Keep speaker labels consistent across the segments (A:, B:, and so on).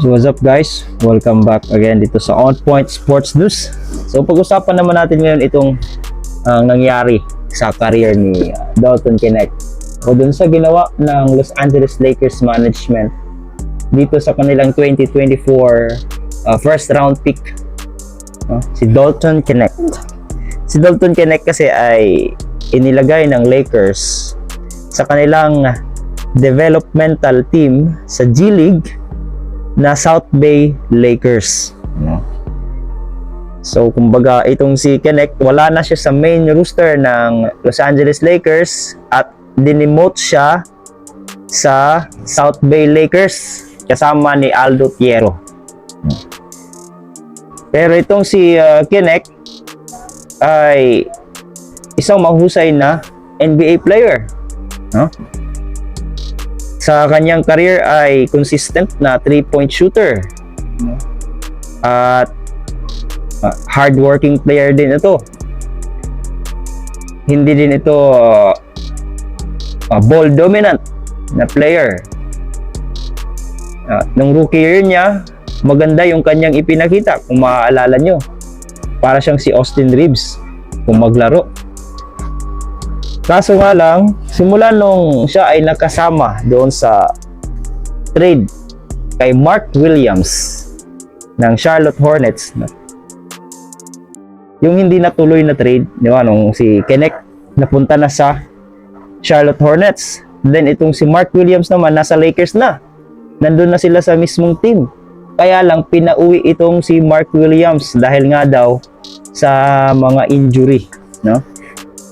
A: So what's up guys? Welcome back again dito sa On Point Sports News. So pag-usapan naman natin ngayon itong nangyari sa career ni Dalton Knecht o dun sa ginawa ng Los Angeles Lakers management dito sa kanilang 2024 first round pick, si Dalton Knecht. Si Dalton Knecht kasi ay inilagay ng Lakers sa kanilang developmental team sa G League na South Bay Lakers. So kumbaga itong si Knecht, wala na siya sa main roster ng Los Angeles Lakers at dinemote siya sa South Bay Lakers kasama ni Aldo Thiero. Pero itong si Knecht ay isang mahusay na NBA player, sa kanyang career ay consistent na 3-point shooter at hardworking player din ito. Hindi din ito ball dominant na player. Nung rookie year niya, maganda yung kanyang ipinakita. Kung maaalala nyo, para siyang si Austin Reeves kung maglaro. Kaso nga lang, simula nung siya ay nakasama doon sa trade kay Mark Williams ng Charlotte Hornets, yung hindi natuloy na trade, di ba, nung si Knecht napunta na sa Charlotte Hornets, then itong si Mark Williams naman nasa Lakers na, nandun na sila sa mismong team. Kaya lang pinauwi itong si Mark Williams dahil nga daw sa mga injury,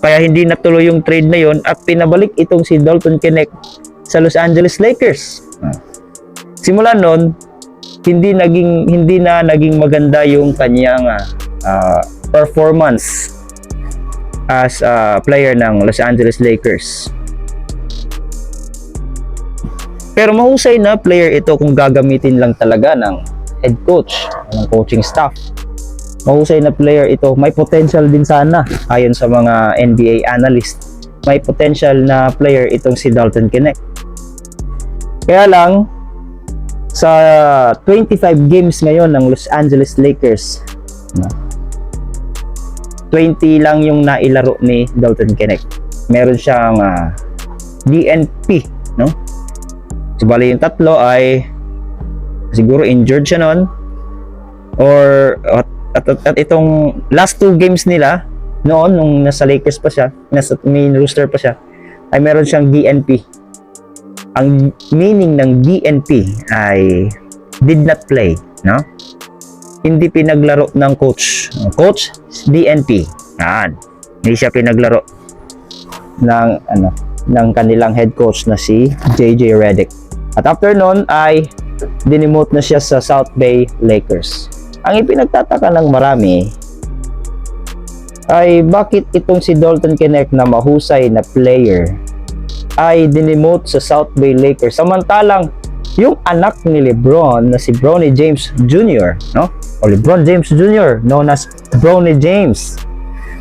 A: Kaya hindi natuloy yung trade na yon at pinabalik itong si Dalton Knecht sa Los Angeles Lakers. Simula noon, hindi na naging maganda yung kanyang performance as a player ng Los Angeles Lakers. Pero mahusay na player ito kung gagamitin lang talaga ng head coach, ng coaching staff. Mahusay na player ito. May potential din sana ayon sa mga NBA analyst. May potential na player itong si Dalton Knecht. Kaya lang sa 25 games ngayon ng Los Angeles Lakers, 20 lang yung nailaro ni Dalton Knecht. Meron siyang DNP, So bali yung tatlo ay siguro injured siya noon, or at itong last 2 games nila noon nung nasa Lakers pa siya, nasa main roster pa siya, ay meron siyang DNP. Ang meaning ng DNP ay did not play, hindi pinaglaro ng coach. Coach DNP. Hindi siya pinaglaro ng kanilang head coach na si JJ Redick. At after noon ay dinemote na siya sa South Bay Lakers. Ang ipinagtataka ng marami ay bakit itong si Dalton Knecht na mahusay na player ay dinemote sa South Bay Lakers samantalang yung anak ni LeBron na si Bronny James Jr., o LeBron James Jr., known as Bronny James,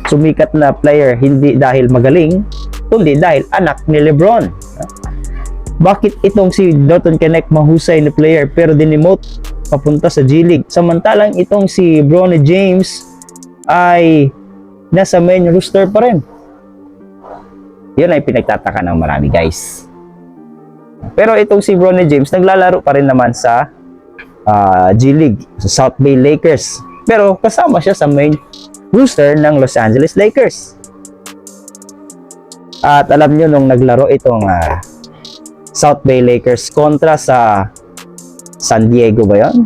A: sumikat na player hindi dahil magaling kundi dahil anak ni LeBron. Bakit itong si Dalton Knecht mahusay na player pero dinemote papunta sa G League samantalang itong si Bronny James ay nasa main roster pa rin? Yun ay pinagtataka ng marami, guys. Pero itong si Bronny James naglalaro pa rin naman sa G League, sa South Bay Lakers, pero kasama siya sa main roster ng Los Angeles Lakers. At alam nyo, nung naglaro itong South Bay Lakers kontra sa San Diego ba yun?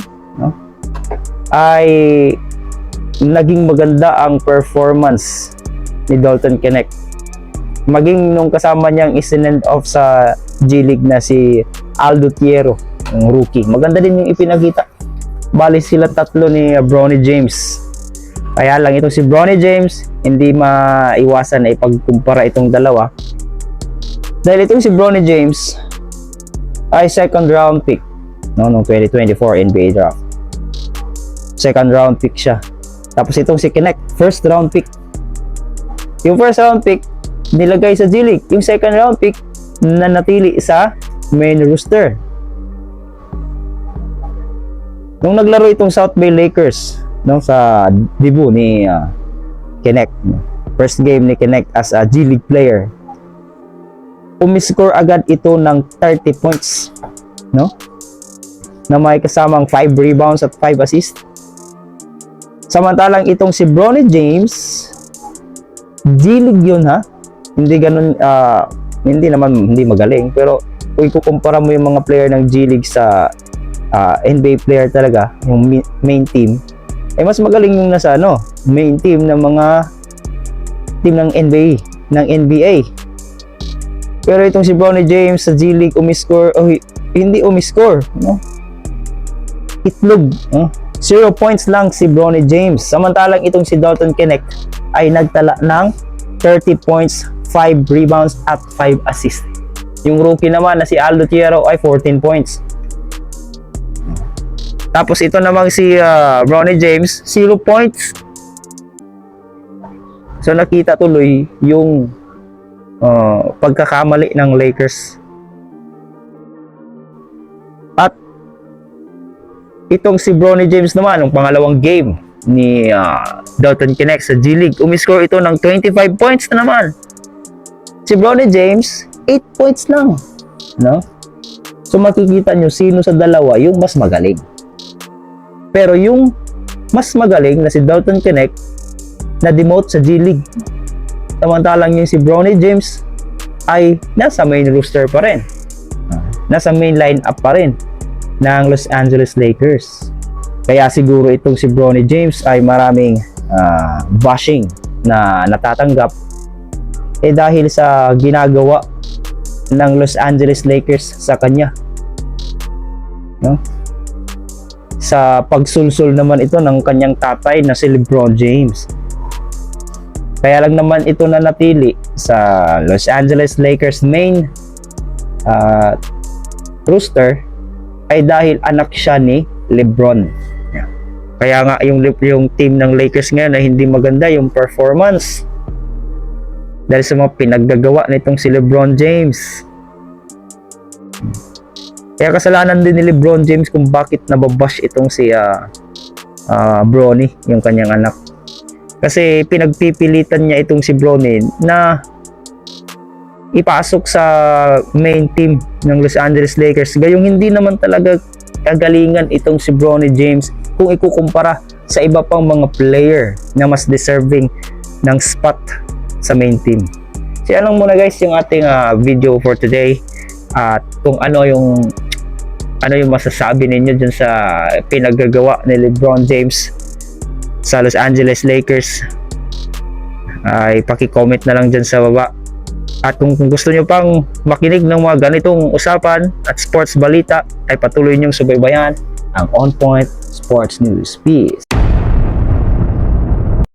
A: Ay naging maganda ang performance ni Dalton Knecht. Maging nung kasama niyang isinend off sa G League na si Aldo Thiero, yung rookie. Maganda din yung ipinakita. Bali sila tatlo ni Bronny James. Kaya lang itong si Bronny James, hindi maiwasan na ipagkumpara itong dalawa. Dahil itong si Bronny James ay second round pick noong 2024 NBA draft. Second round pick siya. Tapos itong si Knecht, first round pick. Yung first round pick nilagay sa G League. Yung second round pick na natili sa main roster. Nung naglaro itong South Bay Lakers, no, sa debut ni Kinect, no? First game ni Kinect as a G League player, umiscore agad ito ng 30 points, no? Na may kasamang 5 rebounds at 5 assists. Samantalang itong si Bronny James, G League yun, ha? Hindi ganun, hindi magaling, pero kung ikukumpara mo yung mga player ng G League sa NBA player talaga, yung main team, ay mas magaling yung nasa main team ng mga team ng NBA. Pero itong si Bronny James sa G League hindi umiscore, no? Itlog, 0 points lang si Bronny James. Samantalang itong si Dalton Kinect ay nagtala ng 30 points, 5 rebounds at 5 assists. Yung rookie naman na si Aldo Tierro ay 14 points. Tapos ito namang si Bronny James, 0 points. So nakita tuloy yung pagkakamali ng Lakers. At itong si Bronny James naman, yung pangalawang game ni Dalton Kinect sa G League, umiscore ito ng 25 points na naman. Si Bronny James, 8 points lang, no? So makikita nyo sino sa dalawa yung mas magaling. Pero yung mas magaling na si Dalton Kinect na demote sa G League. Samantalang yung si Bronny James ay nasa main roster pa rin. Nasa main lineup pa rin ng Los Angeles Lakers. Kaya siguro itong si Bronny James ay maraming bashing na natatanggap dahil sa ginagawa ng Los Angeles Lakers sa kanya, no? Sa pagsulsul naman ito ng kanyang tatay na si LeBron James. Kaya lang naman ito na natili sa Los Angeles Lakers main roster ay dahil anak siya ni LeBron. Kaya nga yung team ng Lakers ngayon ay hindi maganda yung performance dahil sa mga pinaggagawa nitong si LeBron James. Kaya kasalanan din ni LeBron James kung bakit nababash itong si Bronny, yung kanyang anak. Kasi pinagpipilitan niya itong si Bronny na ipasok sa main team ng Los Angeles Lakers. Gayong hindi naman talaga kagalingan itong si Bronny James kung ikukumpara sa iba pang mga player na mas deserving ng spot sa main team. So yan lang muna guys yung ating video for today. At kung ano yung masasabi ninyo dyan sa pinaggagawa ni LeBron James sa Los Angeles Lakers, ay paki-comment na lang dyan sa baba. At kung gusto nyo pang makinig ng mga ganitong usapan at sports balita, ay patuloy nyong subaybayan ang On Point Sports News. Peace!